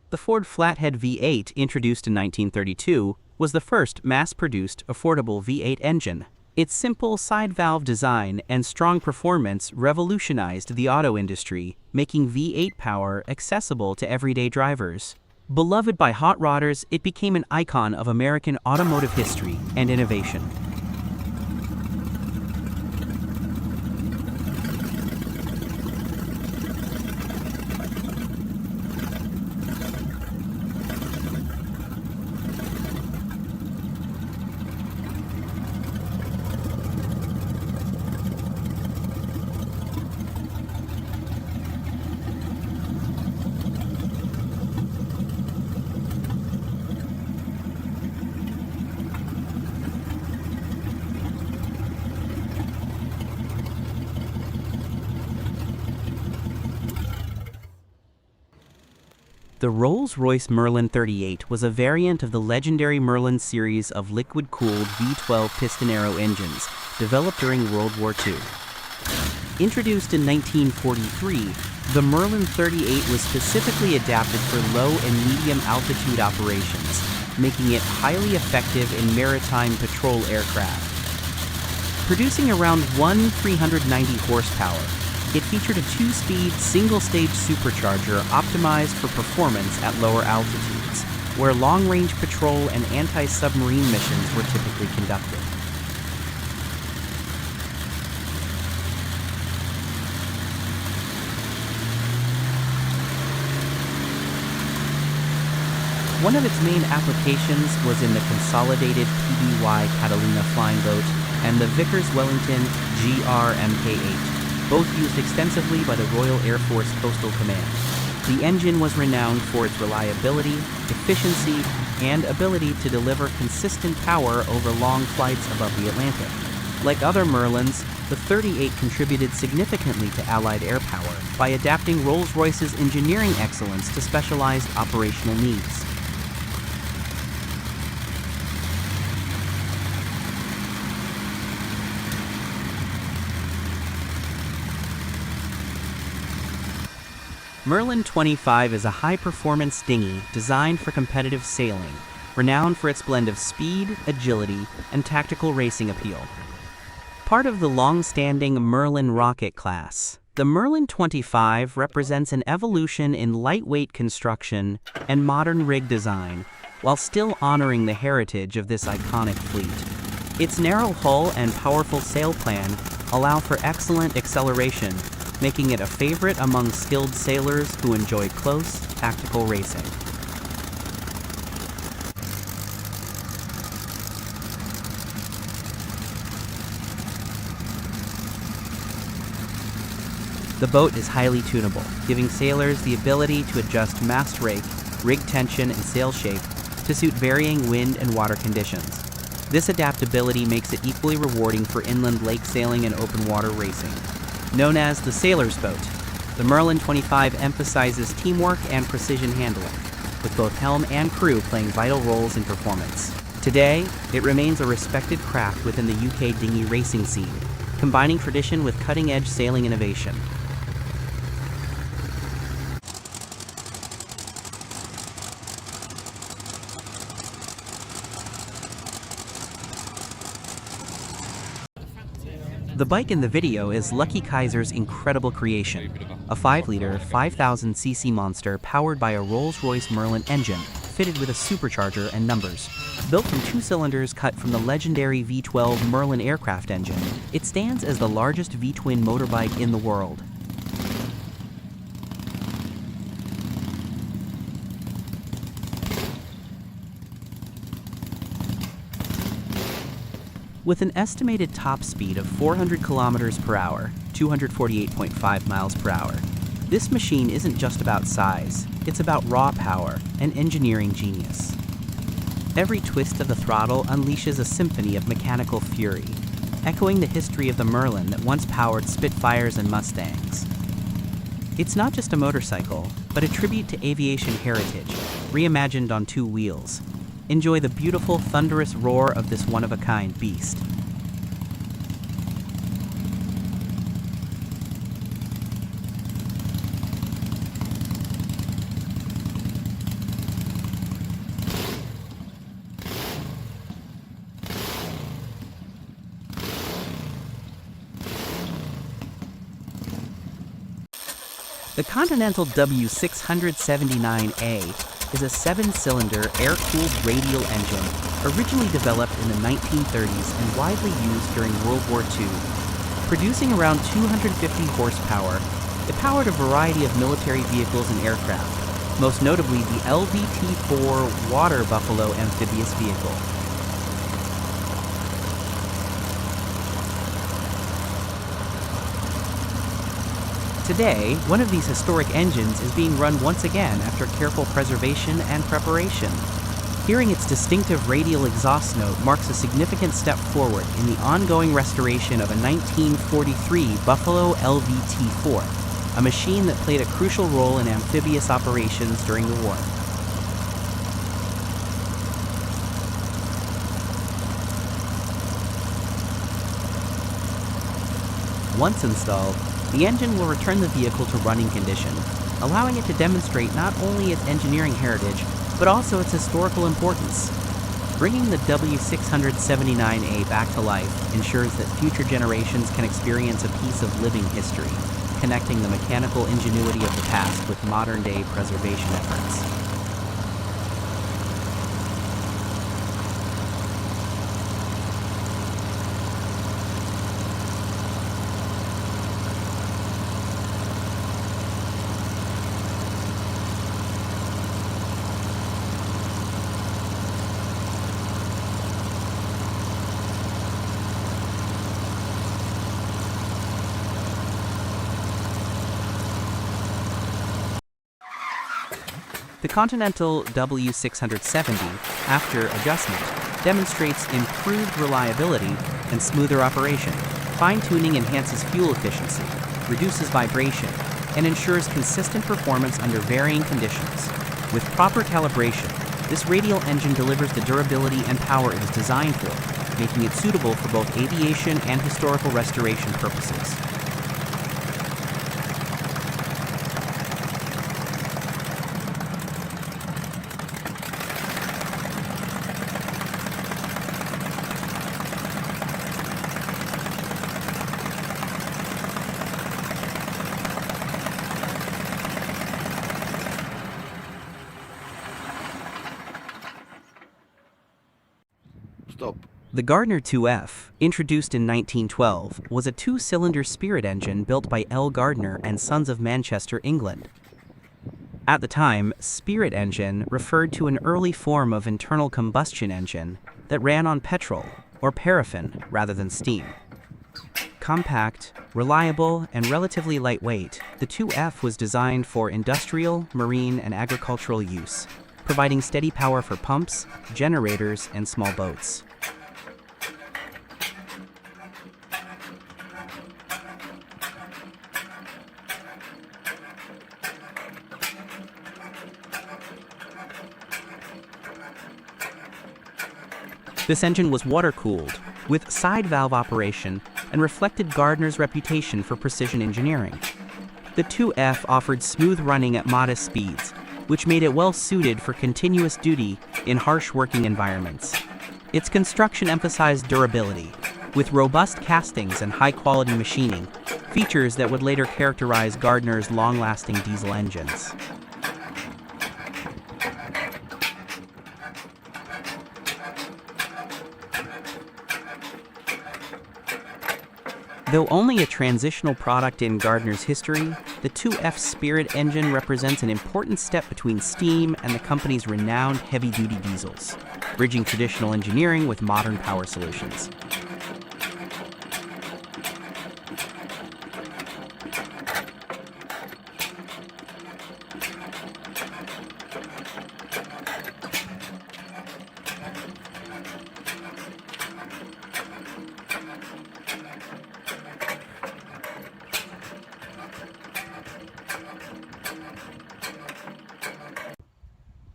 The Ford Flathead V8, introduced in 1932, was the first mass-produced, affordable V8 engine. Its simple side-valve design and strong performance revolutionized the auto industry, making V8 power accessible to everyday drivers. Beloved by hot rodders, it became an icon of American automotive history and innovation. The Rolls-Royce Merlin 38 was a variant of the legendary Merlin series of liquid-cooled V12 piston aero engines developed during World War II. Introduced in 1943, the Merlin 38 was specifically adapted for low and medium altitude operations, making it highly effective in maritime patrol aircraft. Producing around 390 horsepower, it featured a two-speed, single-stage supercharger optimized for performance at lower altitudes, where long-range patrol and anti-submarine missions were typically conducted. One of its main applications was in the consolidated PBY Catalina flying boat and the Vickers Wellington Mk.734. Both used extensively by the Royal Air Force Coastal Command. The engine was renowned for its reliability, efficiency, and ability to deliver consistent power over long flights above the Atlantic. Like other Merlins, the 38 contributed significantly to Allied air power by adapting Rolls-Royce's engineering excellence to specialized operational needs. Merlin 25 is a high-performance dinghy designed for competitive sailing, renowned for its blend of speed, agility, and tactical racing appeal. Part of the long-standing Merlin rocket class, the Merlin 25 represents an evolution in lightweight construction and modern rig design, while still honoring the heritage of this iconic fleet. Its narrow hull and powerful sail plan allow for excellent acceleration, making it a favorite among skilled sailors who enjoy close, tactical racing. The boat is highly tunable, giving sailors the ability to adjust mast rake, rig tension, and sail shape to suit varying wind and water conditions. This adaptability makes it equally rewarding for inland lake sailing and open water racing. Known as the sailor's boat, the Merlin 25 emphasizes teamwork and precision handling, with both helm and crew playing vital roles in performance. Today, it remains a respected craft within the UK dinghy racing scene, combining tradition with cutting-edge sailing innovation. The bike in the video is Lucky Kaiser's incredible creation, a 5-liter, 5,000cc monster powered by a Rolls-Royce Merlin engine, fitted with a supercharger and numbers. Built from 2 cylinders cut from the legendary V12 Merlin aircraft engine, it stands as the largest V-twin motorbike in the world. With an estimated top speed of 400 kilometers per hour, 248.5 miles per hour, this machine isn't just about size, it's about raw power and engineering genius. Every twist of the throttle unleashes a symphony of mechanical fury, echoing the history of the Merlin that once powered Spitfires and Mustangs. It's not just a motorcycle, but a tribute to aviation heritage, reimagined on 2 wheels. Enjoy the beautiful, thunderous roar of this one-of-a-kind beast. The Continental W679A is a 7-cylinder air-cooled radial engine originally developed in the 1930s and widely used during World War II. Producing around 250 horsepower, it powered a variety of military vehicles and aircraft, most notably the LVT-4 water buffalo amphibious vehicle. Today, one of these historic engines is being run once again after careful preservation and preparation. Hearing its distinctive radial exhaust note marks a significant step forward in the ongoing restoration of a 1943 Buffalo LVT-4, a machine that played a crucial role in amphibious operations during the war. Once installed, the engine will return the vehicle to running condition, allowing it to demonstrate not only its engineering heritage, but also its historical importance. Bringing the W679A back to life ensures that future generations can experience a piece of living history, connecting the mechanical ingenuity of the past with modern-day preservation efforts. The Continental W670, after adjustment, demonstrates improved reliability and smoother operation. Fine-tuning enhances fuel efficiency, reduces vibration, and ensures consistent performance under varying conditions. With proper calibration, this radial engine delivers the durability and power it was designed for, making it suitable for both aviation and historical restoration purposes. The Gardner 2F, introduced in 1912, was a 2-cylinder Spirit engine built by L. Gardner and Sons of Manchester, England. At the time, Spirit engine referred to an early form of internal combustion engine that ran on petrol or paraffin rather than steam. Compact, reliable, and relatively lightweight, the 2F was designed for industrial, marine, and agricultural use, providing steady power for pumps, generators, and small boats. This engine was water-cooled, with side valve operation, and reflected Gardner's reputation for precision engineering. The 2F offered smooth running at modest speeds, which made it well suited for continuous duty in harsh working environments. Its construction emphasized durability, with robust castings and high-quality machining, features that would later characterize Gardner's long-lasting diesel engines. Though only a transitional product in Gardner's history, the 2F Spirit engine represents an important step between steam and the company's renowned heavy-duty diesels, bridging traditional engineering with modern power solutions.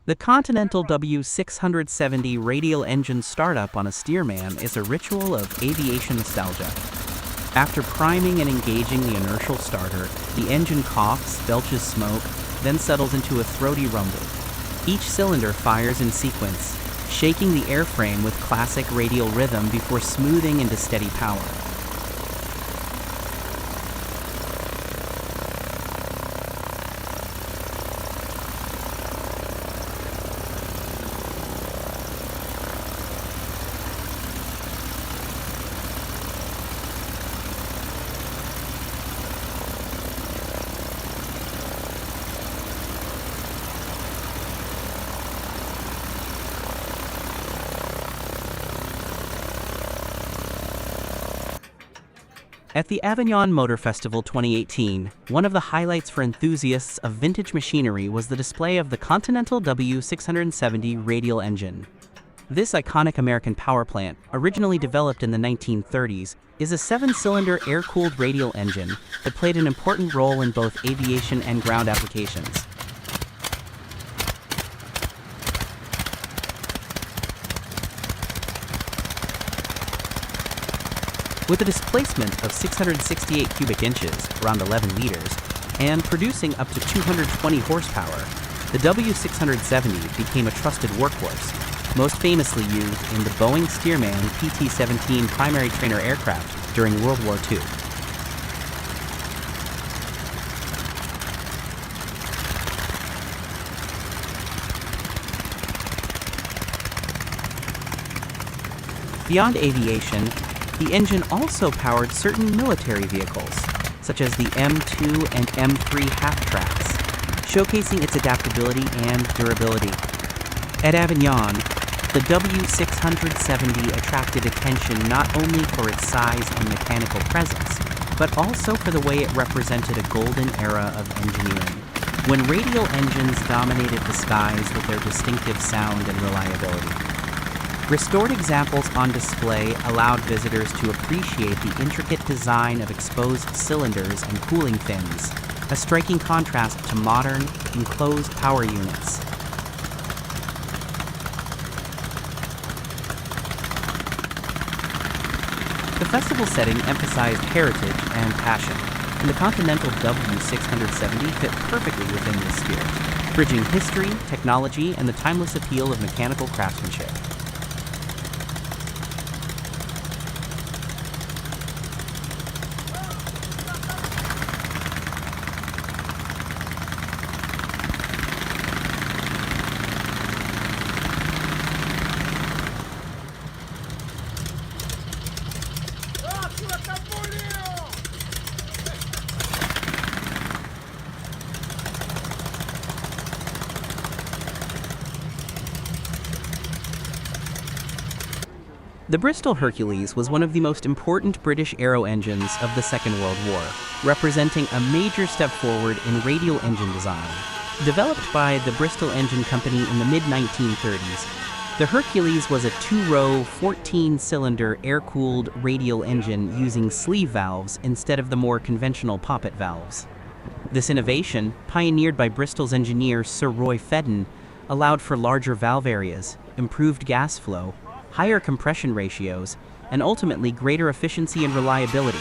The Continental W670 radial engine startup on a Stearman is a ritual of aviation nostalgia. After priming and engaging the inertial starter, the engine coughs, belches smoke, then settles into a throaty rumble. Each cylinder fires in sequence, shaking the airframe with classic radial rhythm before smoothing into steady power. At the Avignon Motor Festival 2018, one of the highlights for enthusiasts of vintage machinery was the display of the Continental W670 radial engine. This iconic American power plant, originally developed in the 1930s, is a 7-cylinder air-cooled radial engine that played an important role in both aviation and ground applications. With a displacement of 668 cubic inches, around 11 liters, and producing up to 220 horsepower, the W670 became a trusted workhorse, most famously used in the Boeing Stearman PT-17 primary trainer aircraft during World War II. Beyond aviation, the engine also powered certain military vehicles, such as the M2 and M3 half-tracks, showcasing its adaptability and durability. At Avignon, the W670 attracted attention not only for its size and mechanical presence, but also for the way it represented a golden era of engineering, when radial engines dominated the skies with their distinctive sound and reliability. Restored examples on display allowed visitors to appreciate the intricate design of exposed cylinders and cooling fins, a striking contrast to modern, enclosed power units. The festival setting emphasized heritage and passion, and the Continental W670 fit perfectly within this spirit, bridging history, technology, and the timeless appeal of mechanical craftsmanship. The Bristol Hercules was one of the most important British aero engines of the Second World War, representing a major step forward in radial engine design. Developed by the Bristol Engine Company in the mid-1930s, the Hercules was a 2-row, 14-cylinder air-cooled radial engine using sleeve valves instead of the more conventional poppet valves. This innovation, pioneered by Bristol's engineer Sir Roy Fedden, allowed for larger valve areas, improved gas flow, higher compression ratios, and ultimately greater efficiency and reliability.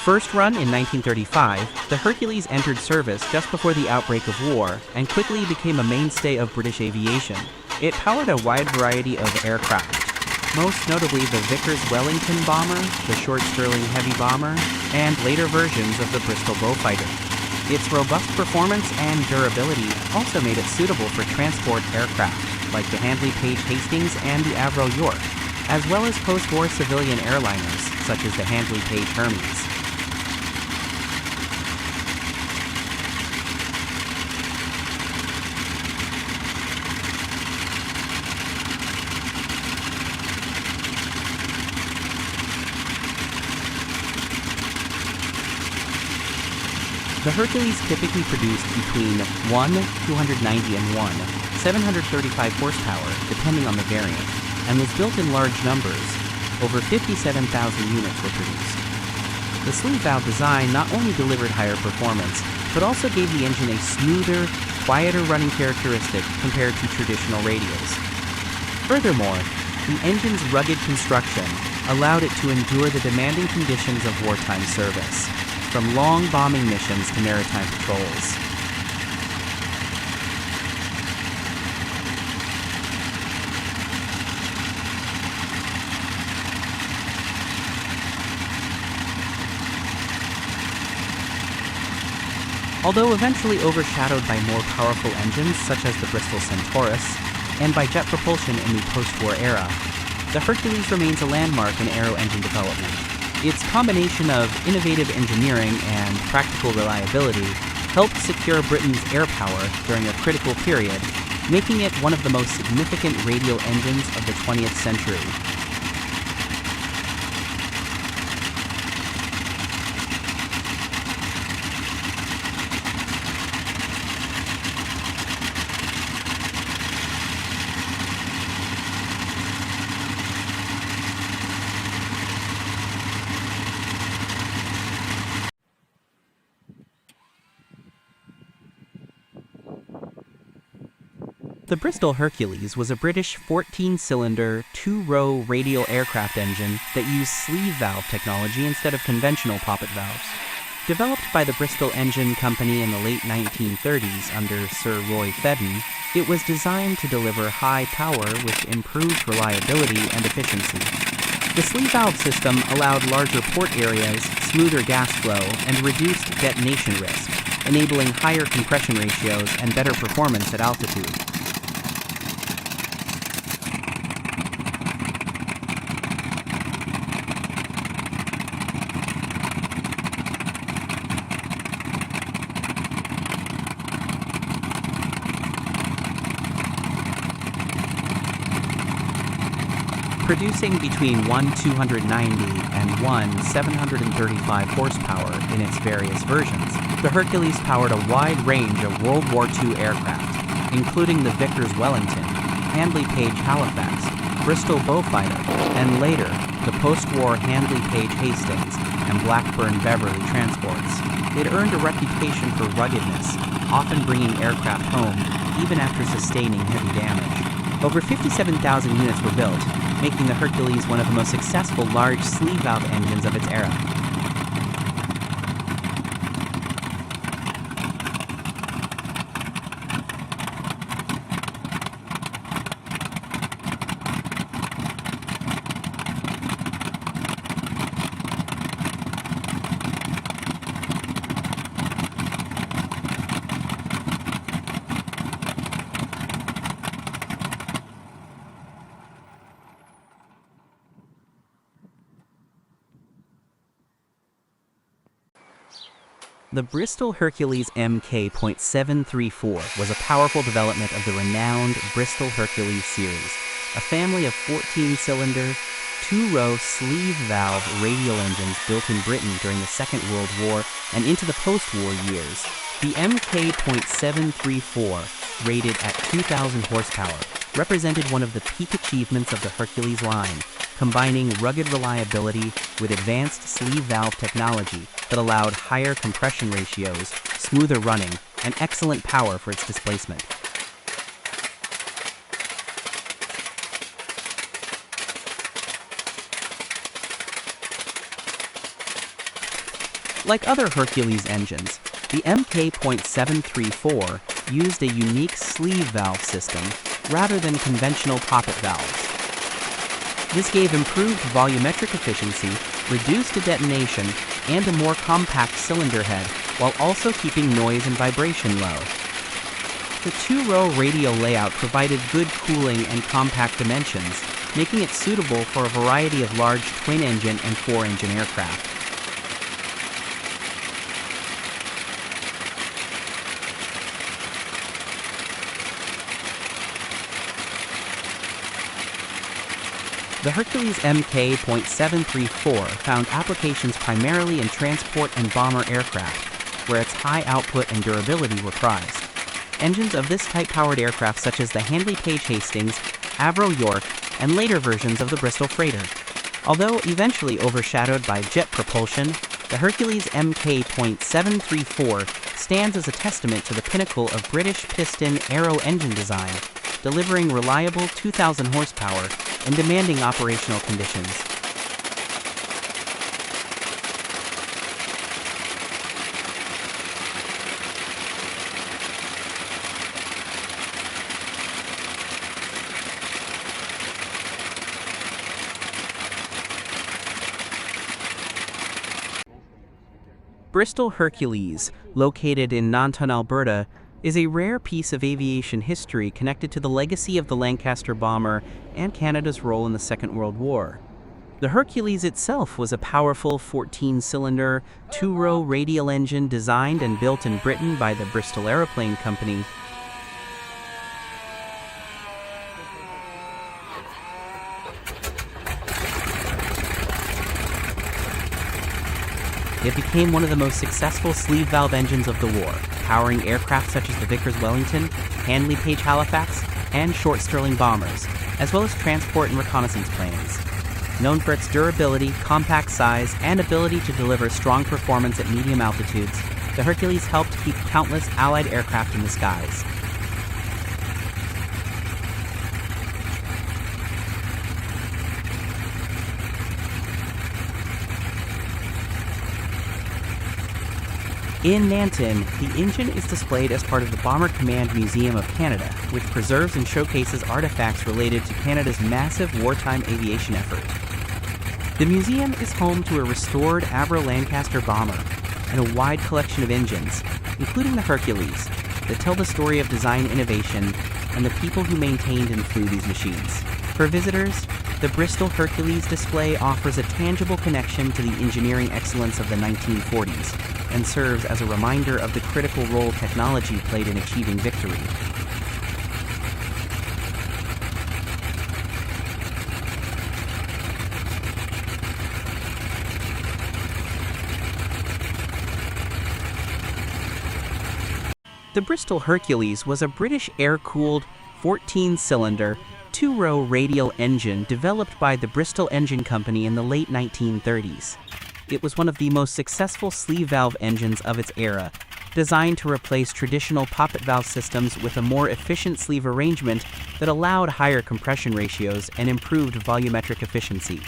First run in 1935, the Hercules entered service just before the outbreak of war and quickly became a mainstay of British aviation. It powered a wide variety of aircraft, most notably the Vickers Wellington bomber, the Short Stirling heavy bomber, and later versions of the Bristol Beaufighter. Its robust performance and durability also made it suitable for transport aircraft, like the Handley Page Hastings and the Avro York, as well as post-war civilian airliners, such as the Handley Page Hermes. The Hercules typically produced between 290 and 735 horsepower, depending on the variant, and was built in large numbers. Over 57,000 units were produced. The sleeve valve design not only delivered higher performance, but also gave the engine a smoother, quieter running characteristic compared to traditional radials. Furthermore, the engine's rugged construction allowed it to endure the demanding conditions of wartime service, from long bombing missions to maritime patrols. Although eventually overshadowed by more powerful engines such as the Bristol Centaurus, and by jet propulsion in the post-war era, the Hercules remains a landmark in aero engine development. Its combination of innovative engineering and practical reliability helped secure Britain's air power during a critical period, making it one of the most significant radial engines of the 20th century. The Bristol Hercules was a British 14-cylinder, two-row radial aircraft engine that used sleeve valve technology instead of conventional poppet valves. Developed by the Bristol Engine Company in the late 1930s under Sir Roy Fedden, it was designed to deliver high power with improved reliability and efficiency. The sleeve valve system allowed larger port areas, smoother gas flow, and reduced detonation risk, enabling higher compression ratios and better performance at altitude. Producing between 1,290 and 1,735 horsepower in its various versions, the Hercules powered a wide range of World War II aircraft, including the Vickers Wellington, Handley Page Halifax, Bristol Beaufighter, and later, the post-war Handley Page Hastings and Blackburn Beverly transports. It earned a reputation for ruggedness, often bringing aircraft home even after sustaining heavy damage. Over 57,000 units were built, making the Hercules one of the most successful large sleeve valve engines of its era. The Bristol Hercules Mk.734 was a powerful development of the renowned Bristol Hercules series, a family of 14-cylinder, two-row sleeve valve radial engines built in Britain during the Second World War and into the post-war years. The Mk.734, rated at 2,000 horsepower, represented one of the peak achievements of the Hercules line, combining rugged reliability with advanced sleeve valve technology that allowed higher compression ratios, smoother running, and excellent power for its displacement. Like other Hercules engines, the Mk.734 used a unique sleeve valve system rather than conventional poppet valves. This gave improved volumetric efficiency, reduced detonation, and a more compact cylinder head, while also keeping noise and vibration low. The two-row radial layout provided good cooling and compact dimensions, making it suitable for a variety of large twin-engine and four-engine aircraft. The Hercules Mk.734 found applications primarily in transport and bomber aircraft, where its high output and durability were prized. Engines of this type-powered aircraft such as the Handley Page Hastings, Avro York, and later versions of the Bristol Freighter. Although eventually overshadowed by jet propulsion, the Hercules Mk.734 stands as a testament to the pinnacle of British piston aero engine design, delivering reliable 2,000 horsepower in demanding operational conditions. Bristol Hercules, located in Nanton, Alberta, is a rare piece of aviation history connected to the legacy of the Lancaster bomber and Canada's role in the Second World War. The Hercules itself was a powerful 14-cylinder, two-row radial engine designed and built in Britain by the Bristol Aeroplane Company. It became one of the most successful sleeve valve engines of the war, powering aircraft such as the Vickers Wellington, Handley Page Halifax, and short Stirling bombers, as well as transport and reconnaissance planes. Known for its durability, compact size, and ability to deliver strong performance at medium altitudes, the Hercules helped keep countless Allied aircraft in the skies. In Nanton, the engine is displayed as part of the Bomber Command Museum of Canada, which preserves and showcases artifacts related to Canada's massive wartime aviation effort. The museum is home to a restored Avro Lancaster bomber and a wide collection of engines, including the Hercules, that tell the story of design innovation and the people who maintained and flew these machines. For visitors, the Bristol Hercules display offers a tangible connection to the engineering excellence of the 1940s and serves as a reminder of the critical role technology played in achieving victory. The Bristol Hercules was a British air-cooled, 14-cylinder, two-row radial engine developed by the Bristol Engine Company in the late 1930s. It was one of the most successful sleeve valve engines of its era, designed to replace traditional poppet valve systems with a more efficient sleeve arrangement that allowed higher compression ratios and improved volumetric efficiency.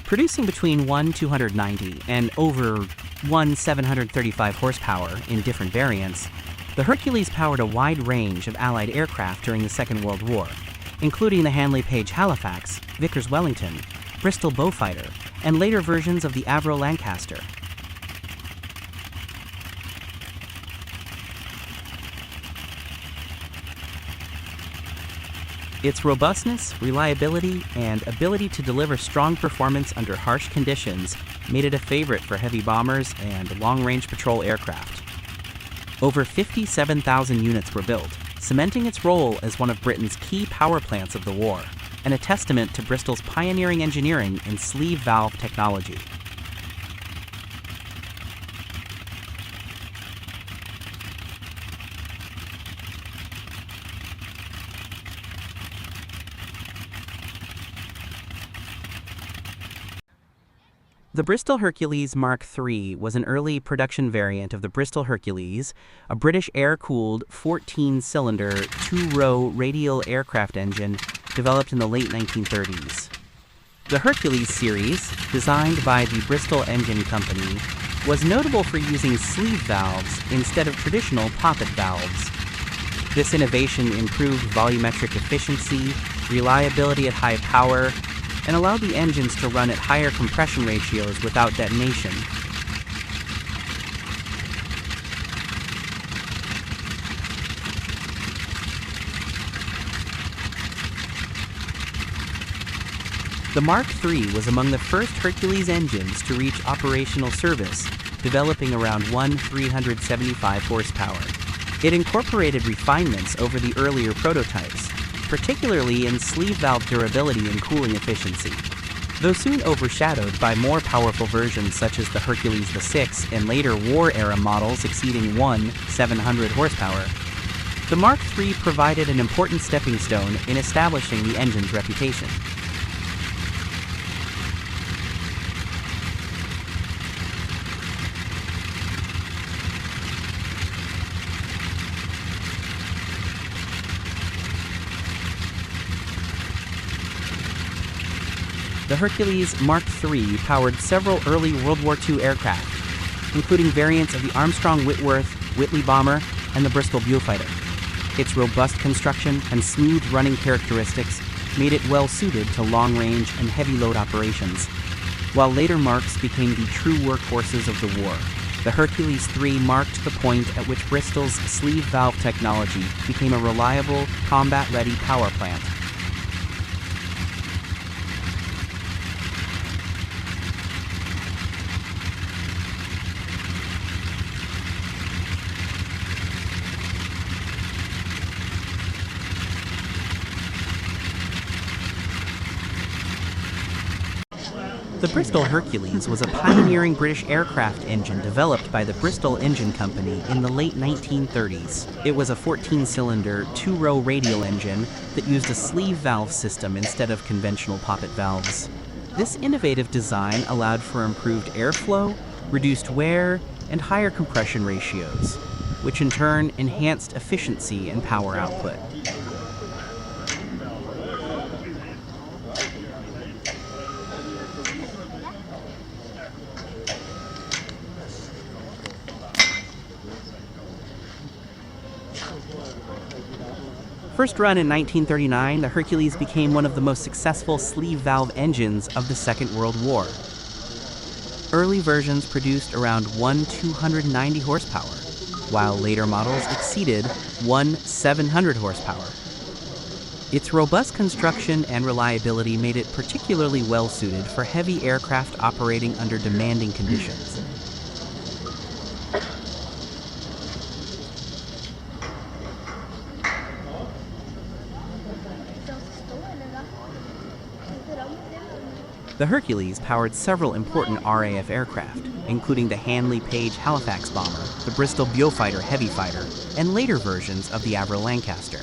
Producing between 290 and over 735 horsepower in different variants, the Hercules powered a wide range of Allied aircraft during the Second World War, including the Handley Page Halifax, Vickers Wellington, Bristol Beaufighter, and later versions of the Avro Lancaster. Its robustness, reliability, and ability to deliver strong performance under harsh conditions made it a favorite for heavy bombers and long-range patrol aircraft. Over 57,000 units were built, cementing its role as one of Britain's key power plants of the war, and a testament to Bristol's pioneering engineering in sleeve valve technology. The Bristol Hercules Mk.734 was an early production variant of the Bristol Hercules, a British air-cooled 14-cylinder, two-row radial aircraft engine developed in the late 1930s. The Hercules series, designed by the Bristol Engine Company, was notable for using sleeve valves instead of traditional poppet valves. This innovation improved volumetric efficiency, reliability at high power, and allowed the engines to run at higher compression ratios without detonation. The Mk.734 was among the first Hercules engines to reach operational service, developing around 375 horsepower. It incorporated refinements over the earlier prototypes, particularly in sleeve valve durability and cooling efficiency. Though soon overshadowed by more powerful versions such as the Hercules V6 and later war-era models exceeding 700 horsepower, the Mk.734 provided an important stepping stone in establishing the engine's reputation. The Hercules Mk.734 powered several early World War II aircraft, including variants of the Armstrong-Whitworth Whitley bomber and the Bristol Beaufighter. Its robust construction and smooth running characteristics made it well suited to long-range and heavy-load operations, while later Mks became the true workhorses of the war. The Hercules III marked the point at which Bristol's sleeve valve technology became a reliable, combat-ready power plant. The Bristol Hercules was a pioneering British aircraft engine developed by the Bristol Engine Company in the late 1930s. It was a 14-cylinder, two-row radial engine that used a sleeve valve system instead of conventional poppet valves. This innovative design allowed for improved airflow, reduced wear, and higher compression ratios, which in turn enhanced efficiency and power output. First run in 1939, the Hercules became one of the most successful sleeve valve engines of the Second World War. Early versions produced around 290 horsepower, while later models exceeded 700 horsepower. Its robust construction and reliability made it particularly well-suited for heavy aircraft operating under demanding conditions. The Hercules powered several important RAF aircraft, including the Handley Page Halifax bomber, the Bristol Beaufighter heavy fighter, and later versions of the Avro Lancaster.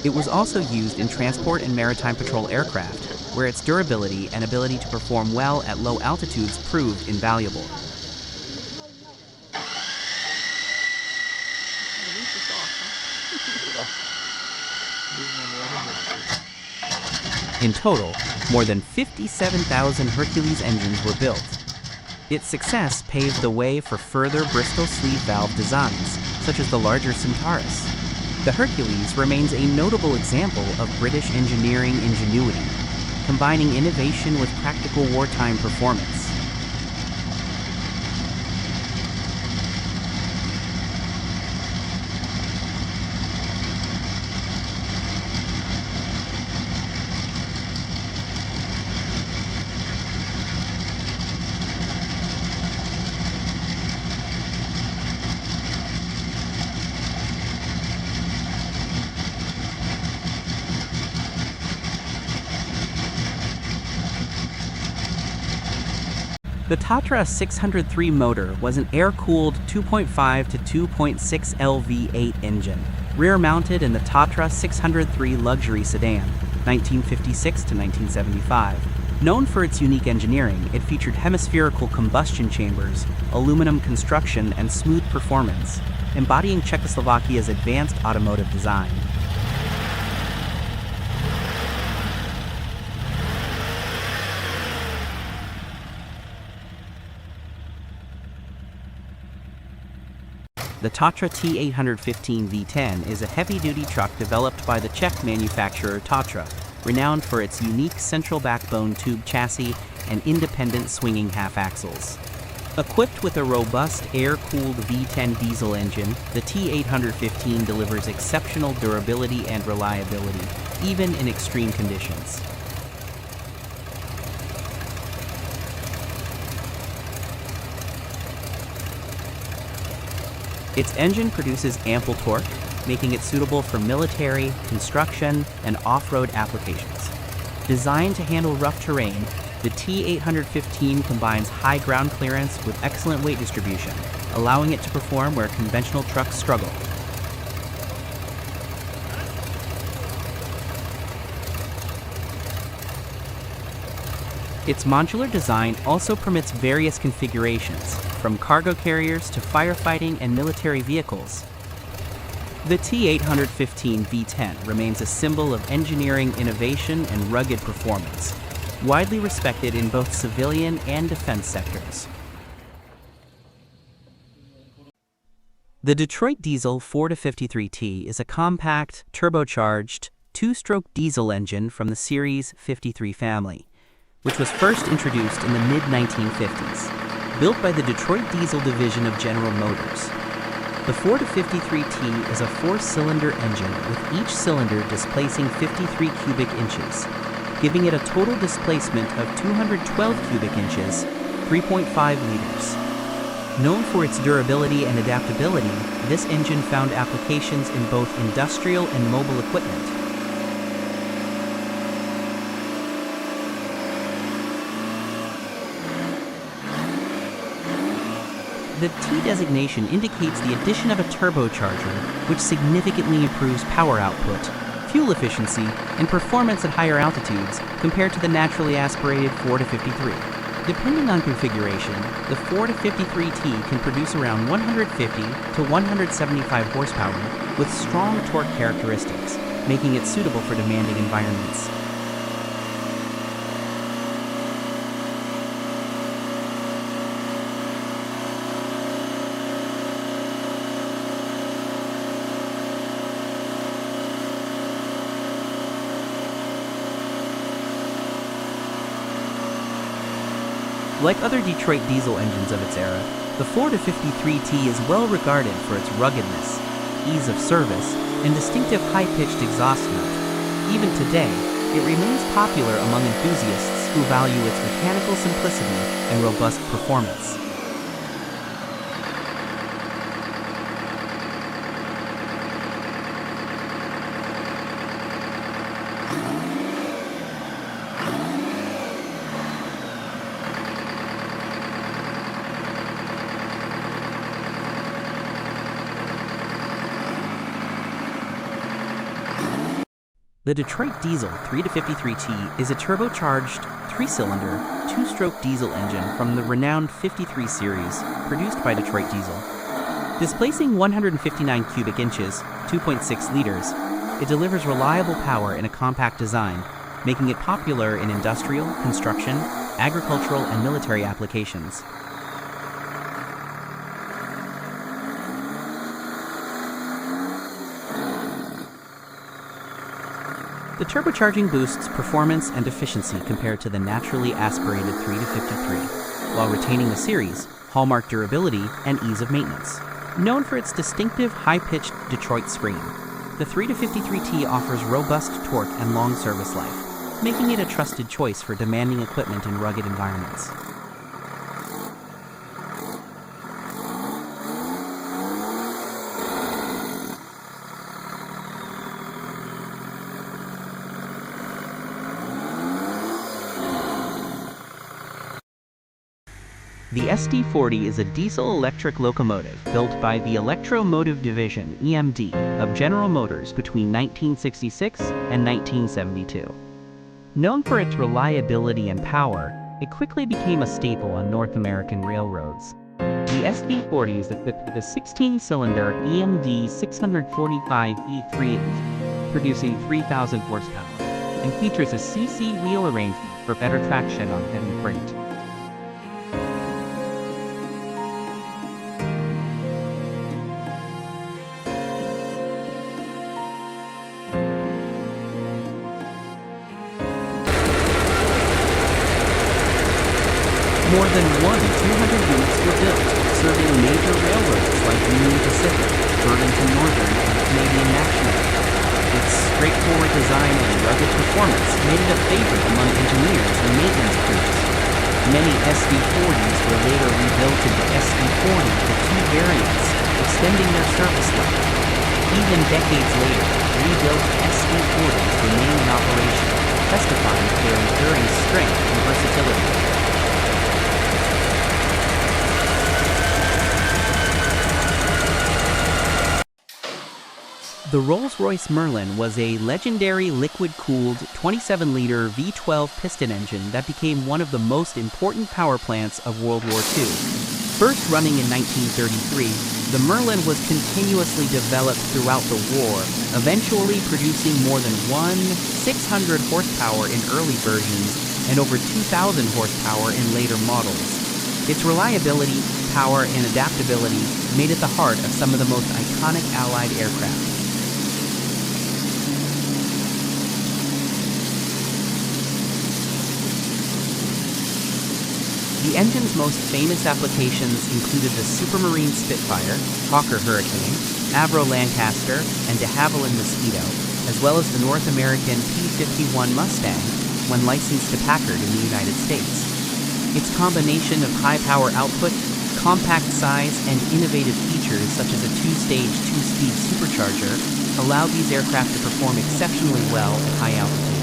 It was also used in transport and maritime patrol aircraft, where its durability and ability to perform well at low altitudes proved invaluable. In total, more than 57,000 Hercules engines were built. Its success paved the way for further Bristol sleeve valve designs, such as the larger Centaurus. The Hercules remains a notable example of British engineering ingenuity, combining innovation with practical wartime performance. The Tatra 603 motor was an air-cooled 2.5 to 2.6 L V8 engine, rear-mounted in the Tatra 603 luxury sedan, 1956 to 1975. Known for its unique engineering, it featured hemispherical combustion chambers, aluminum construction, and smooth performance, embodying Czechoslovakia's advanced automotive design. The Tatra T815 V10 is a heavy-duty truck developed by the Czech manufacturer Tatra, renowned for its unique central backbone tube chassis and independent swinging half-axles. Equipped with a robust air-cooled V10 diesel engine, the T815 delivers exceptional durability and reliability, even in extreme conditions. Its engine produces ample torque, making it suitable for military, construction, and off-road applications. Designed to handle rough terrain, the T815 combines high ground clearance with excellent weight distribution, allowing it to perform where conventional trucks struggle. Its modular design also permits various configurations, from cargo carriers to firefighting and military vehicles. The T815 V10 remains a symbol of engineering innovation and rugged performance, widely respected in both civilian and defense sectors. The Detroit Diesel 4-53T is a compact, turbocharged, two-stroke diesel engine from the Series 53 family, which was first introduced in the mid-1950s. built by the Detroit Diesel division of General Motors. The 4-53T is a 4-cylinder engine with each cylinder displacing 53 cubic inches, giving it a total displacement of 212 cubic inches, 3.5 liters. Known for its durability and adaptability, this engine found applications in both industrial and mobile equipment. The T designation indicates the addition of a turbocharger, which significantly improves power output, fuel efficiency, and performance at higher altitudes compared to the naturally aspirated 4-53. Depending on configuration, the 4-53T can produce around 150 to 175 horsepower with strong torque characteristics, making it suitable for demanding environments. Like other Detroit diesel engines of its era, the 4-53T is well regarded for its ruggedness, ease of service, and distinctive high-pitched exhaust note. Even today, it remains popular among enthusiasts who value its mechanical simplicity and robust performance. The Detroit Diesel 3-53T is a turbocharged, 3-cylinder, 2-stroke diesel engine from the renowned 53 series, produced by Detroit Diesel. Displacing 159 cubic inches, 2.6 liters, it delivers reliable power in a compact design, making it popular in industrial, construction, agricultural, and military applications. The turbocharging boosts performance and efficiency compared to the naturally aspirated 3-53, while retaining the series' hallmark durability and ease of maintenance. Known for its distinctive high-pitched Detroit scream, the 3-53T offers robust torque and long service life, making it a trusted choice for demanding equipment in rugged environments. The SD40 is a diesel-electric locomotive built by the Electromotive Division (EMD) of General Motors between 1966 and 1972. Known for its reliability and power, it quickly became a staple on North American railroads. The SD40 is equipped with a 16-cylinder EMD 645 E3 engine, producing 3,000 horsepower, and features a CC wheel arrangement for better traction on heavy freight. More than 200 units were built, serving major railroads like Union Pacific, Burlington Northern, and Canadian National. Its straightforward design and rugged performance made it a favorite among engineers and maintenance crews. Many SD40s were later rebuilt into SD40 with 2 variants, extending their service life. Even decades later, rebuilt SD40s remain in operation, testifying to their enduring strength and versatility. The Rolls-Royce Merlin was a legendary liquid-cooled 27-liter V12 piston engine that became one of the most important power plants of World War II. First running in 1933, the Merlin was continuously developed throughout the war, eventually producing more than 600 horsepower in early versions and over 2,000 horsepower in later models. Its reliability, power, and adaptability made it the heart of some of the most iconic Allied aircraft. The The engine's most famous applications included the Supermarine Spitfire, Hawker Hurricane, Avro Lancaster, and de Havilland Mosquito, as well as the North American P-51 Mustang, when licensed to Packard in the United States. Its combination of high power output, compact size, and innovative features such as a two-stage, two-speed supercharger allowed these aircraft to perform exceptionally well at high altitudes.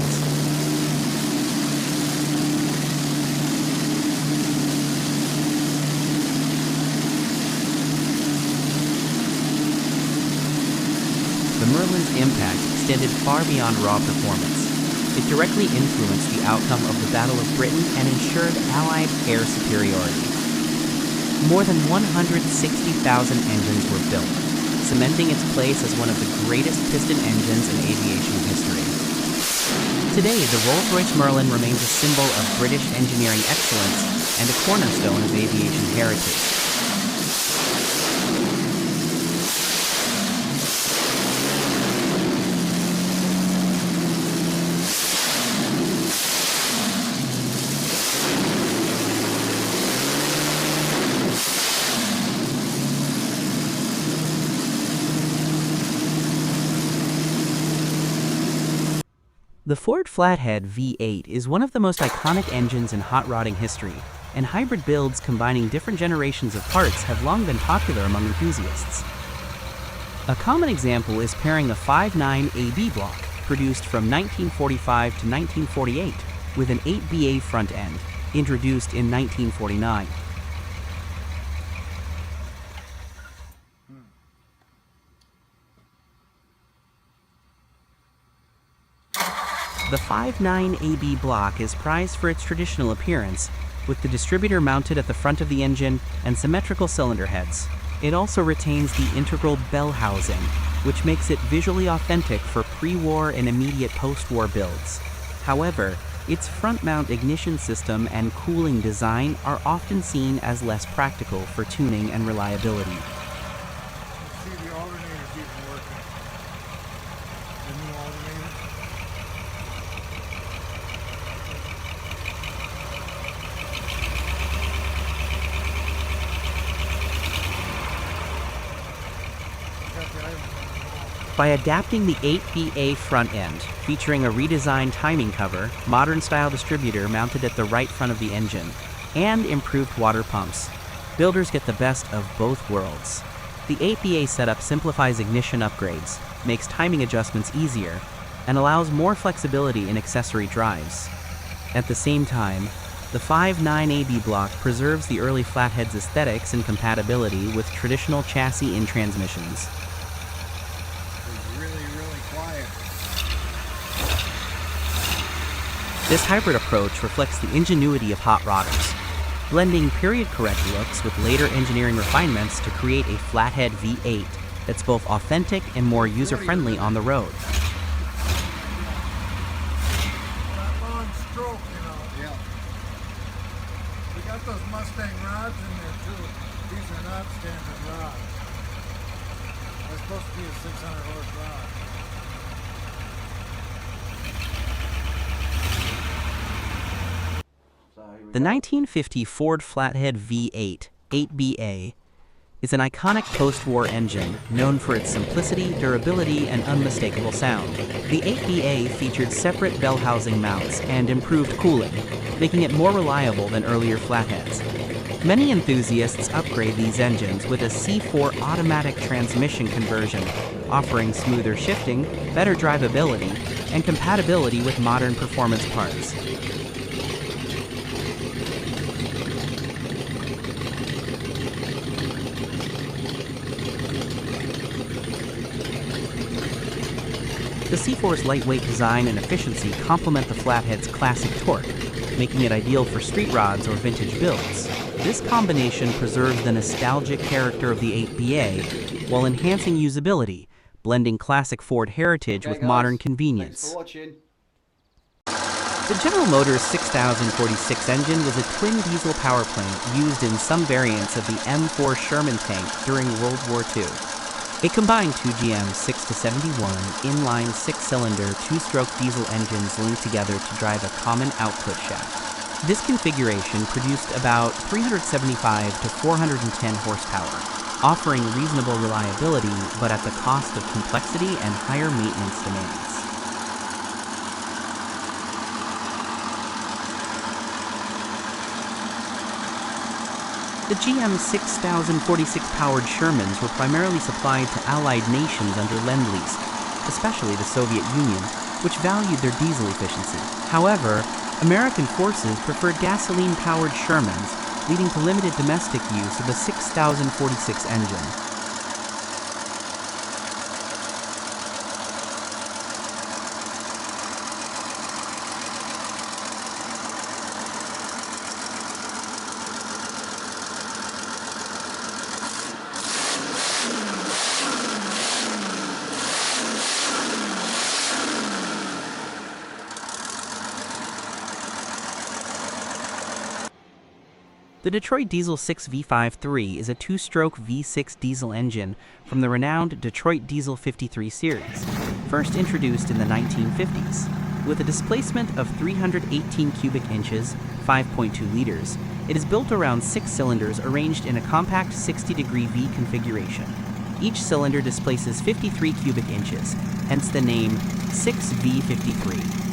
The Merlin's impact extended far beyond raw performance. It directly influenced the outcome of the Battle of Britain and ensured Allied air superiority. More than 160,000 engines were built, cementing its place as one of the greatest piston engines in aviation history. Today, the Rolls-Royce Merlin remains a symbol of British engineering excellence and a cornerstone of aviation heritage. The Ford Flathead V8 is one of the most iconic engines in hot rodding history, and hybrid builds combining different generations of parts have long been popular among enthusiasts. A common example is pairing a 5.9 AB block, produced from 1945 to 1948, with an 8BA front end, introduced in 1949. The 5.9 AB block is prized for its traditional appearance, with the distributor mounted at the front of the engine and symmetrical cylinder heads. It also retains the integral bell housing, which makes it visually authentic for pre-war and immediate post-war builds. However, its front-mount ignition system and cooling design are often seen as less practical for tuning and reliability. See the alternator's even working. The new alternator. By adapting the 8BA front end, featuring a redesigned timing cover, modern-style distributor mounted at the right front of the engine, and improved water pumps, builders get the best of both worlds. The 8BA setup simplifies ignition upgrades, makes timing adjustments easier, and allows more flexibility in accessory drives. At the same time, the 5.9 AB block preserves the early Flathead's aesthetics and compatibility with traditional chassis in transmissions. This hybrid approach reflects the ingenuity of hot rodders, blending period-correct looks with later engineering refinements to create a Flathead V8 that's both authentic and more user-friendly on the road. That long stroke, you know. Yeah. We got those Mustang rods in there too. These are not standard rods. They're supposed to be a 600 horse rod. The 1950 Ford Flathead V8, 8BA, is an iconic post-war engine known for its simplicity, durability, and unmistakable sound. The 8BA featured separate bell housing mounts and improved cooling, making it more reliable than earlier Flatheads. Many enthusiasts upgrade these engines with a C4 automatic transmission conversion, offering smoother shifting, better drivability, and compatibility with modern performance parts. The C4's lightweight design and efficiency complement the Flathead's classic torque, making it ideal for street rods or vintage builds. This combination preserves the nostalgic character of the 8BA while enhancing usability, blending classic Ford heritage with modern convenience. The General Motors 6046 engine was a twin diesel power plant used in some variants of the M4 Sherman tank during World War II. It combined two GM 6-71 inline 6-cylinder two-stroke diesel engines linked together to drive a common output shaft. This configuration produced about 375 to 410 horsepower, offering reasonable reliability but at the cost of complexity and higher maintenance demands. The GM 6046 powered Shermans were primarily supplied to Allied nations under Lend-Lease, especially the Soviet Union, which valued their diesel efficiency. However, American forces preferred gasoline-powered Shermans, leading to limited domestic use of the 6046 engine. The Detroit Diesel 6 V53 is a two-stroke V6 diesel engine from the renowned Detroit Diesel 53 series, first introduced in the 1950s. With a displacement of 318 cubic inches, 5.2 liters, it is built around 6 cylinders arranged in a compact 60-degree V configuration. Each cylinder displaces 53 cubic inches, hence the name 6V53.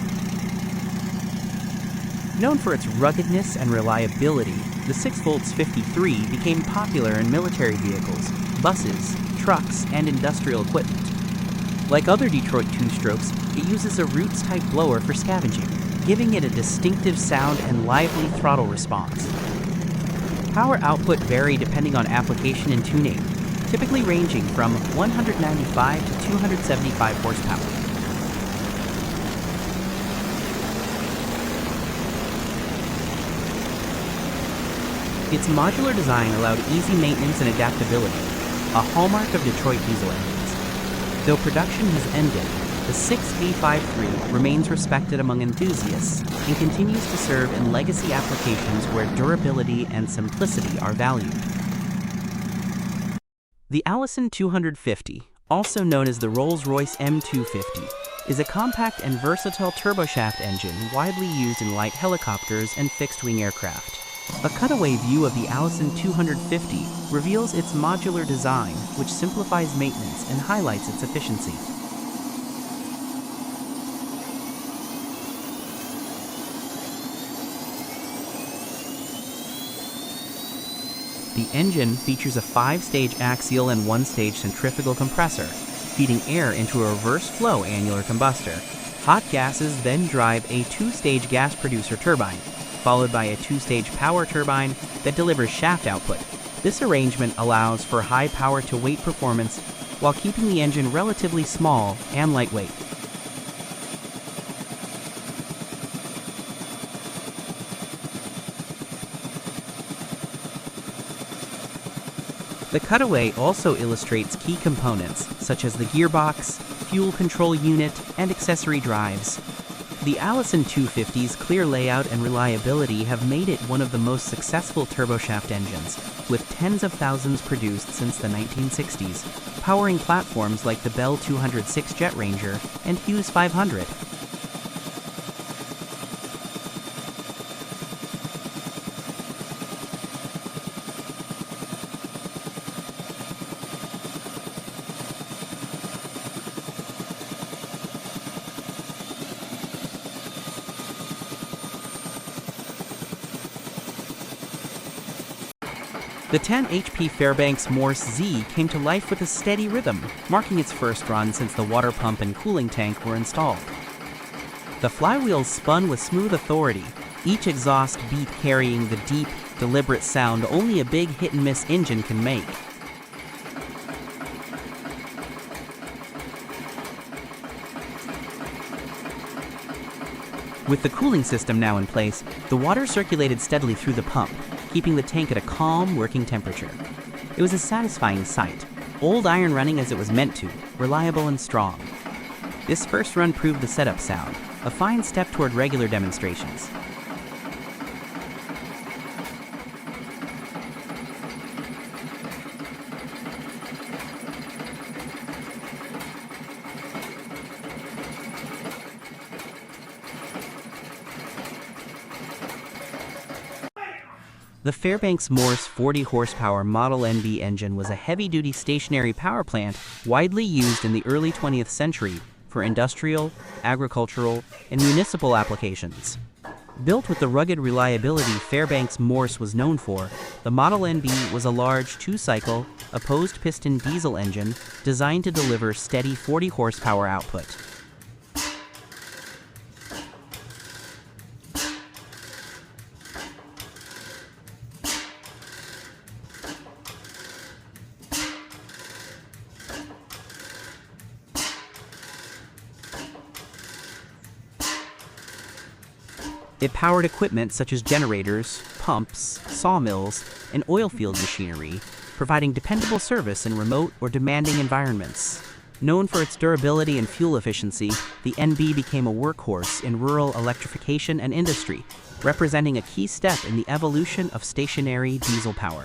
Known for its ruggedness and reliability, the 6V 53 became popular in military vehicles, buses, trucks, and industrial equipment. Like other Detroit two-strokes, it uses a roots-type blower for scavenging, giving it a distinctive sound and lively throttle response. Power output vary depending on application and tuning, typically ranging from 195 to 275 horsepower. Its modular design allowed easy maintenance and adaptability, a hallmark of Detroit diesel engines. Though production has ended, the 6V53 remains respected among enthusiasts and continues to serve in legacy applications where durability and simplicity are valued. The Allison 250, also known as the Rolls-Royce M250, is a compact and versatile turboshaft engine widely used in light helicopters and fixed-wing aircraft. A cutaway view of the Allison 250 reveals its modular design, which simplifies maintenance and highlights its efficiency. The engine features a 5-stage axial and 1-stage centrifugal compressor, feeding air into a reverse flow annular combustor. Hot gases then drive a 2-stage gas producer turbine, followed by a 2-stage power turbine that delivers shaft output. This arrangement allows for high power-to-weight performance while keeping the engine relatively small and lightweight. The cutaway also illustrates key components such as the gearbox, fuel control unit, and accessory drives. The Allison 250's clear layout and reliability have made it one of the most successful turboshaft engines, with tens of thousands produced since the 1960s, powering platforms like the Bell 206 Jet Ranger and Hughes 500. The 10 HP Fairbanks Morse Z came to life with a steady rhythm, marking its first run since the water pump and cooling tank were installed. The flywheels spun with smooth authority, each exhaust beat carrying the deep, deliberate sound only a big hit-and-miss engine can make. With the cooling system now in place, the water circulated steadily through the pump, keeping the tank at a calm, working temperature. It was a satisfying sight, old iron running as it was meant to, reliable and strong. This first run proved the setup sound, a fine step toward regular demonstrations. The Fairbanks Morse 40 horsepower Model NB engine was a heavy-duty stationary power plant widely used in the early 20th century for industrial, agricultural, and municipal applications. Built with the rugged reliability Fairbanks Morse was known for, the Model NB was a large two-cycle, opposed-piston diesel engine designed to deliver steady 40 horsepower output. It powered equipment such as generators, pumps, sawmills, and oil field machinery, providing dependable service in remote or demanding environments. Known for its durability and fuel efficiency, the NB became a workhorse in rural electrification and industry, representing a key step in the evolution of stationary diesel power.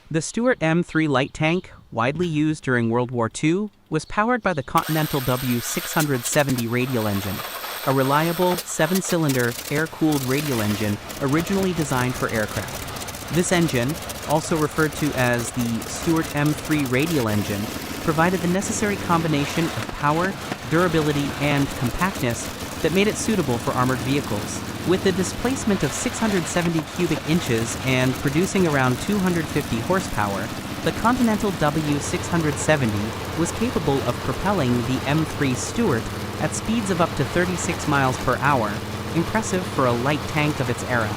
The Stewart M3 light tank, widely used during World War II, was powered by the Continental W670 radial engine, a reliable 7-cylinder air-cooled radial engine originally designed for aircraft. This engine, also referred to as the Stewart M3 radial engine, provided the necessary combination of power, durability, and compactness that made it suitable for armored vehicles. With the displacement of 670 cubic inches and producing around 250 horsepower, the Continental W670 was capable of propelling the M3 Stewart at speeds of up to 36 miles per hour, impressive for a light tank of its era.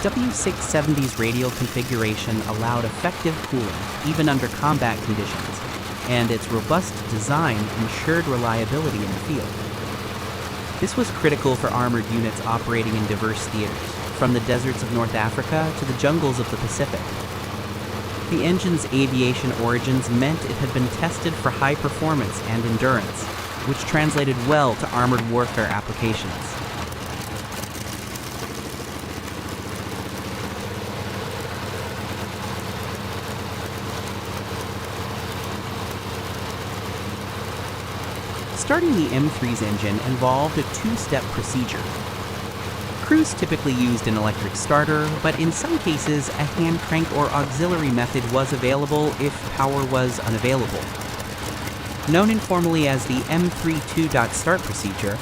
The W670's radial configuration allowed effective cooling, even under combat conditions, and its robust design ensured reliability in the field. This was critical for armored units operating in diverse theaters, from the deserts of North Africa to the jungles of the Pacific. The engine's aviation origins meant it had been tested for high performance and endurance, which translated well to armored warfare applications. Starting the M3's engine involved a two-step procedure. Crews typically used an electric starter, but in some cases a hand crank or auxiliary method was available if power was unavailable. Known informally as the M3 two-dot-start procedure,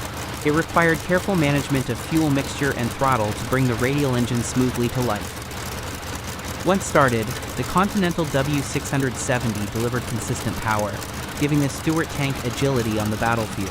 it required careful management of fuel mixture and throttle to bring the radial engine smoothly to life. Once started, the Continental W670 delivered consistent power, giving the Stewart tank agility on the battlefield.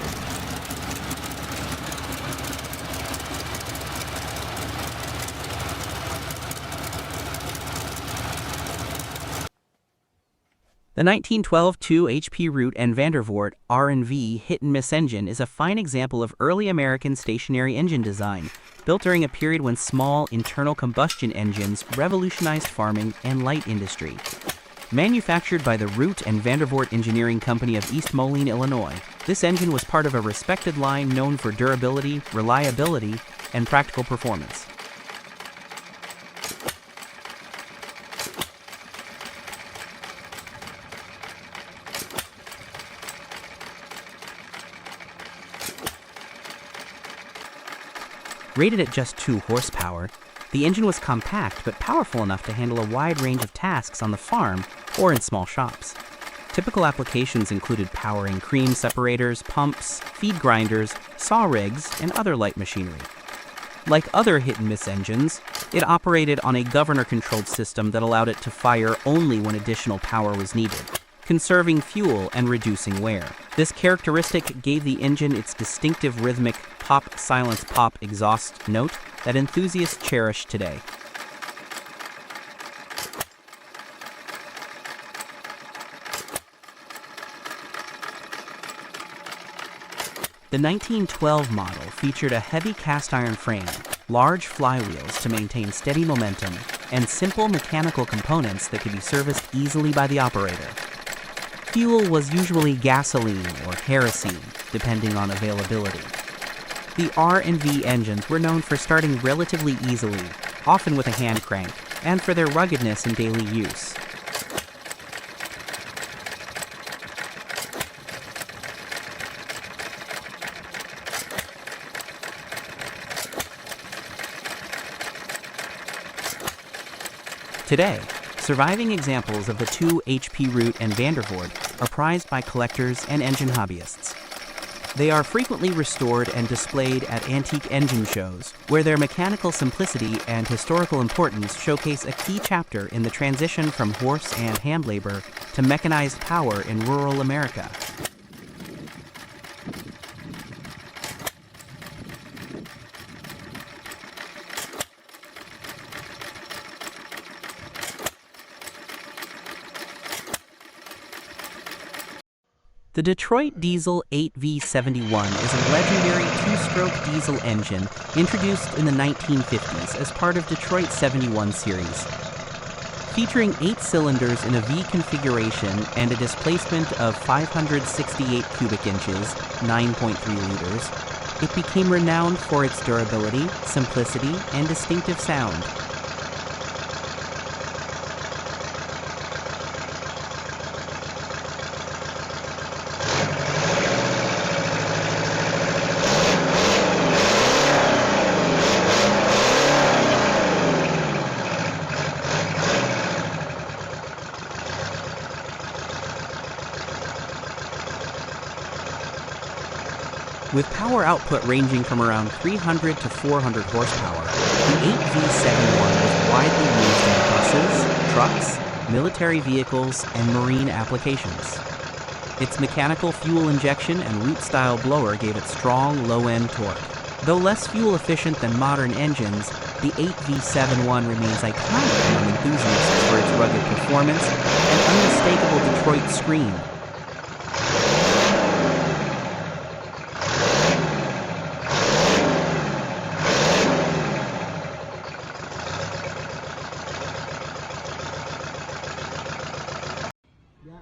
The 1912 2 HP Root and Vandervort R&V hit-and-miss engine is a fine example of early American stationary engine design, built during a period when small internal combustion engines revolutionized farming and light industry. Manufactured by the Root and Vandervort Engineering Company of East Moline, Illinois, this engine was part of a respected line known for durability, reliability, and practical performance. Rated at just 2 horsepower, the engine was compact but powerful enough to handle a wide range of tasks on the farm or in small shops. Typical applications included powering cream separators, pumps, feed grinders, saw rigs, and other light machinery. Like other hit-and-miss engines, it operated on a governor-controlled system that allowed it to fire only when additional power was needed, conserving fuel and reducing wear. This characteristic gave the engine its distinctive rhythmic pop-silence-pop exhaust note that enthusiasts cherish today. The 1912 model featured a heavy cast-iron frame, large flywheels to maintain steady momentum, and simple mechanical components that could be serviced easily by the operator. Fuel was usually gasoline or kerosene, depending on availability. The R and V engines were known for starting relatively easily, often with a hand crank, and for their ruggedness in daily use. Today, surviving examples of the two HP Root and Vandervort are prized by collectors and engine hobbyists. They are frequently restored and displayed at antique engine shows, where their mechanical simplicity and historical importance showcase a key chapter in the transition from horse and hand labor to mechanized power in rural America. The Detroit Diesel 8V71 is a legendary two-stroke diesel engine introduced in the 1950s as part of Detroit's 71 series. Featuring 8 cylinders in a V configuration and a displacement of 568 cubic inches, 9.3 liters, it became renowned for its durability, simplicity, and distinctive sound. With power output ranging from around 300 to 400 horsepower, the 8V71 was widely used in buses, trucks, military vehicles, and marine applications. Its mechanical fuel injection and root-style blower gave it strong, low-end torque. Though less fuel-efficient than modern engines, the 8V71 remains iconic among enthusiasts for its rugged performance and unmistakable Detroit scream.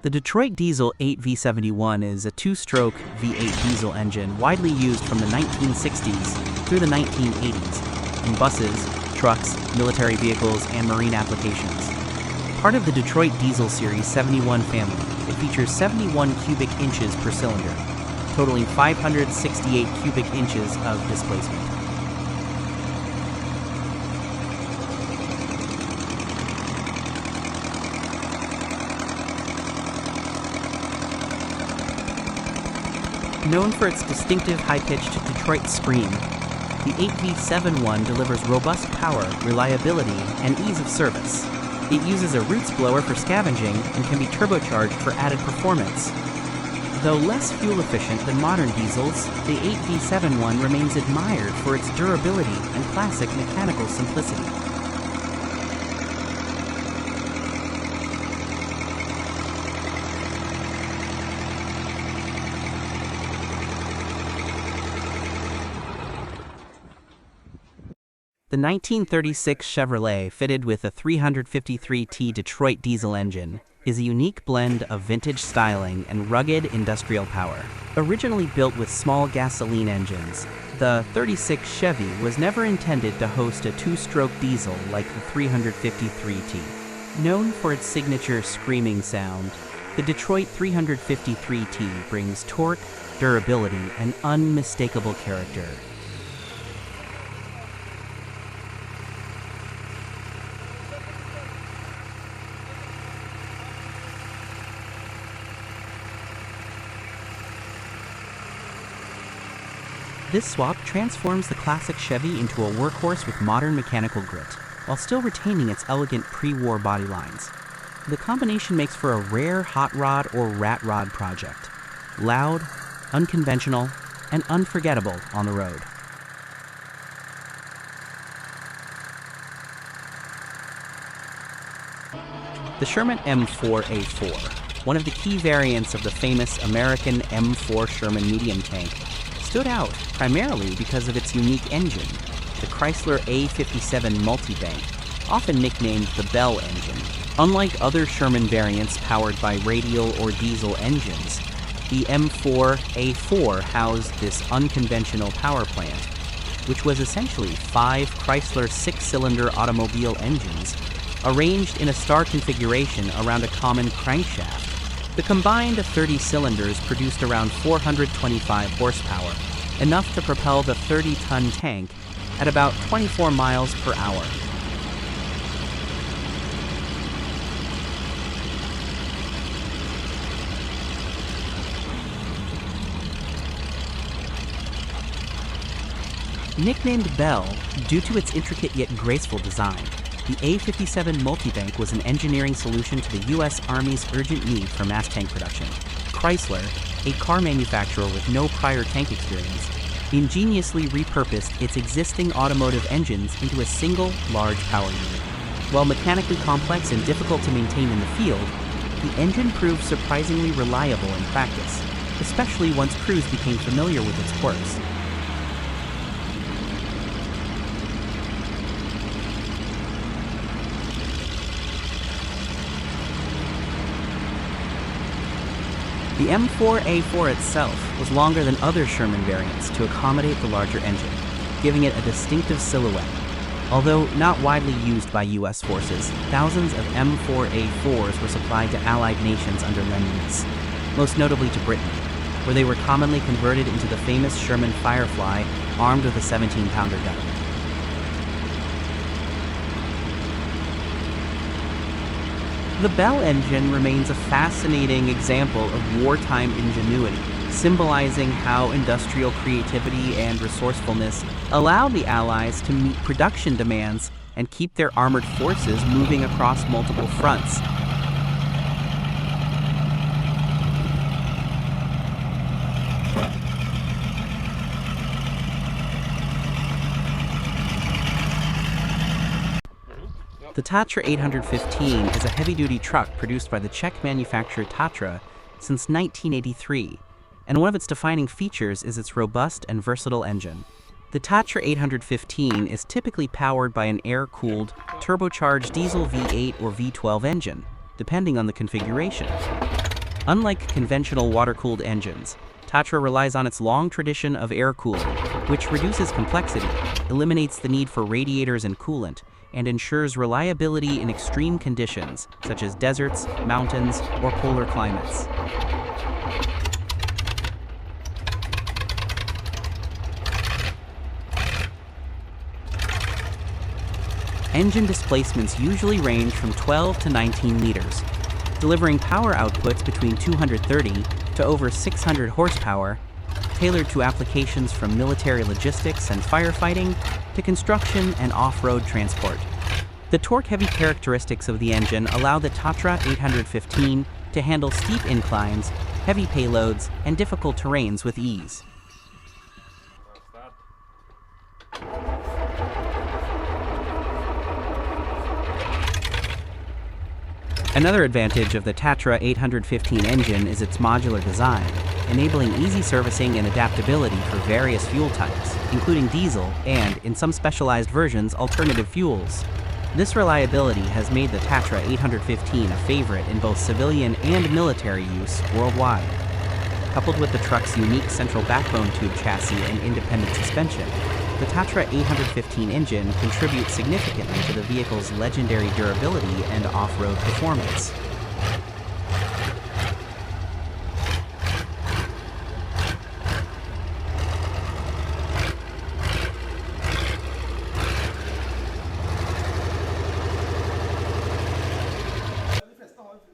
The Detroit Diesel 8V71 is a two-stroke V8 diesel engine widely used from the 1960s through the 1980s in buses, trucks, military vehicles, and marine applications. Part of the Detroit Diesel Series 71 family, it features 71 cubic inches per cylinder, totaling 568 cubic inches of displacement. Known for its distinctive high-pitched Detroit scream, the 8V71 delivers robust power, reliability, and ease of service. It uses a roots blower for scavenging and can be turbocharged for added performance. Though less fuel-efficient than modern diesels, the 8V71 remains admired for its durability and classic mechanical simplicity. The 1936 Chevrolet, fitted with a 353T Detroit diesel engine, is a unique blend of vintage styling and rugged industrial power. Originally built with small gasoline engines, the 36 Chevy was never intended to host a two-stroke diesel like the 353T. Known for its signature screaming sound, the Detroit 353T brings torque, durability, and unmistakable character. This swap transforms the classic Chevy into a workhorse with modern mechanical grit, while still retaining its elegant pre-war body lines. The combination makes for a rare hot rod or rat rod project. Loud, unconventional, and unforgettable on the road. The Sherman M4A4, one of the key variants of the famous American M4 Sherman medium tank, stood out primarily because of its unique engine, the Chrysler A57 Multibank, often nicknamed the Bell engine. Unlike other Sherman variants powered by radial or diesel engines, the M4A4 housed this unconventional power plant, which was essentially 5 Chrysler 6-cylinder automobile engines arranged in a star configuration around a common crankshaft. The combined 30 cylinders produced around 425 horsepower, enough to propel the 30-ton tank at about 24 miles per hour. Nicknamed Belle due to its intricate yet graceful design, the A57 Multibank was an engineering solution to the U.S. Army's urgent need for mass tank production. Chrysler, a car manufacturer with no prior tank experience, ingeniously repurposed its existing automotive engines into a single, large power unit. While mechanically complex and difficult to maintain in the field, the engine proved surprisingly reliable in practice, especially once crews became familiar with its quirks. The M4A4 itself was longer than other Sherman variants to accommodate the larger engine, giving it a distinctive silhouette. Although not widely used by U.S. forces, thousands of M4A4s were supplied to Allied nations under Lend-Lease, most notably to Britain, where they were commonly converted into the famous Sherman Firefly, armed with a 17-pounder gun. The Belle engine remains a fascinating example of wartime ingenuity, symbolizing how industrial creativity and resourcefulness allowed the Allies to meet production demands and keep their armored forces moving across multiple fronts. The Tatra 815 is a heavy-duty truck produced by the Czech manufacturer Tatra since 1983, and one of its defining features is its robust and versatile engine. The Tatra 815 is typically powered by an air-cooled, turbocharged diesel V8 or V12 engine, depending on the configuration. Unlike conventional water-cooled engines, Tatra relies on its long tradition of air cooling, which reduces complexity, eliminates the need for radiators and coolant, and ensures reliability in extreme conditions, such as deserts, mountains, or polar climates. Engine displacements usually range from 12 to 19 liters, delivering power outputs between 230 to over 600 horsepower, tailored to applications from military logistics and firefighting to construction and off-road transport. The torque-heavy characteristics of the engine allow the Tatra 815 to handle steep inclines, heavy payloads, and difficult terrains with ease. Another advantage of the Tatra 815 engine is its modular design, enabling easy servicing and adaptability for various fuel types, including diesel and, in some specialized versions, alternative fuels. This reliability has made the Tatra 815 a favorite in both civilian and military use worldwide. Coupled with the truck's unique central backbone tube chassis and independent suspension, the Tatra 815 engine contributes significantly to the vehicle's legendary durability and off-road performance.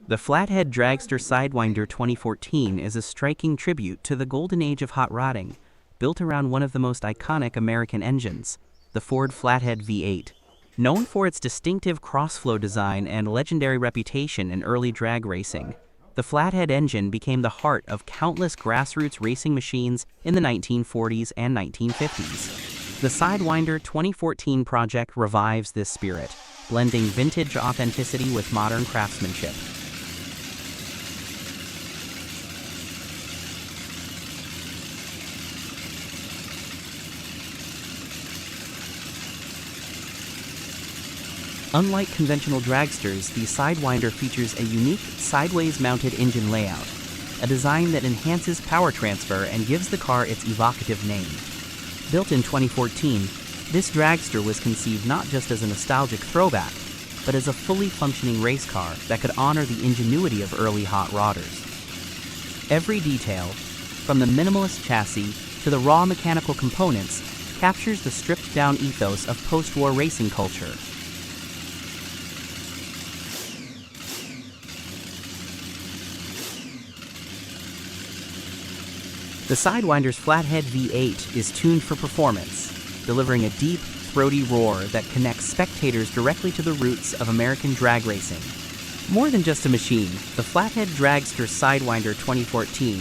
The Flathead dragster Sidewinder 2014 is a striking tribute to the golden age of hot rodding, built around one of the most iconic American engines, the Ford Flathead V8. Known for its distinctive cross-flow design and legendary reputation in early drag racing, the Flathead engine became the heart of countless grassroots racing machines in the 1940s and 1950s. The Sidewinder 2014 project revives this spirit, blending vintage authenticity with modern craftsmanship. Unlike conventional dragsters, the Sidewinder features a unique sideways-mounted engine layout, a design that enhances power transfer and gives the car its evocative name. Built in 2014, this dragster was conceived not just as a nostalgic throwback, but as a fully functioning race car that could honor the ingenuity of early hot rodders. Every detail, from the minimalist chassis to the raw mechanical components, captures the stripped-down ethos of post-war racing culture. The Sidewinder's Flathead V8 is tuned for performance, delivering a deep, throaty roar that connects spectators directly to the roots of American drag racing. More than just a machine, the Flathead Dragster Sidewinder 2014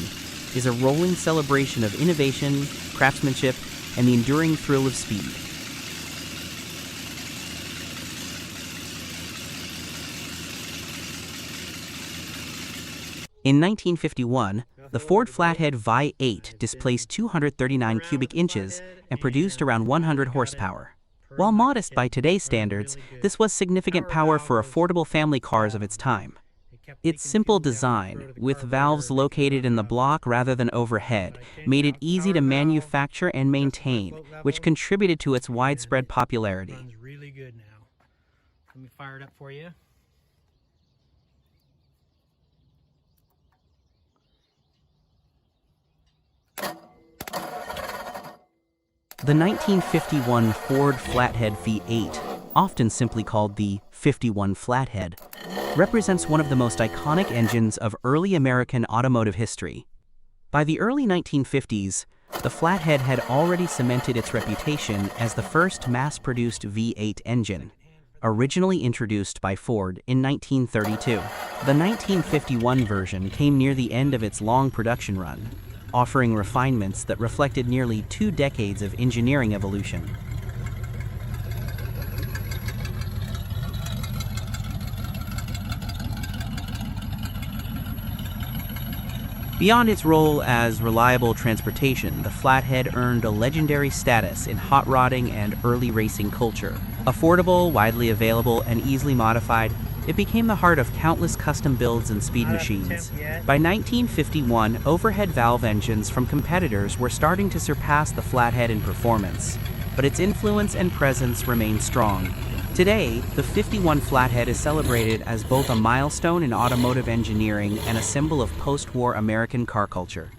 is a rolling celebration of innovation, craftsmanship, and the enduring thrill of speed. In 1951, the Ford Flathead V8 displaced 239 cubic inches and produced around 100 horsepower. While modest by today's standards, this was significant power for affordable family cars of its time. Its simple design, with valves located in the block rather than overhead, made it easy to manufacture and maintain, which contributed to its widespread popularity. Runs really good now. Let me fire it up for you. The 1951 Ford Flathead V8, often simply called the 51 Flathead, represents one of the most iconic engines of early American automotive history. By the early 1950s, the Flathead had already cemented its reputation as the first mass-produced V8 engine, originally introduced by Ford in 1932. The 1951 version came near the end of its long production run, offering refinements that reflected nearly 2 decades of engineering evolution. Beyond its role as reliable transportation, the Flathead earned a legendary status in hot rodding and early racing culture. Affordable, widely available, and easily modified, it became the heart of countless custom builds and speed machines. By 1951, overhead valve engines from competitors were starting to surpass the Flathead in performance, but its influence and presence remained strong. Today, the 51 Flathead is celebrated as both a milestone in automotive engineering and a symbol of post-war American car culture.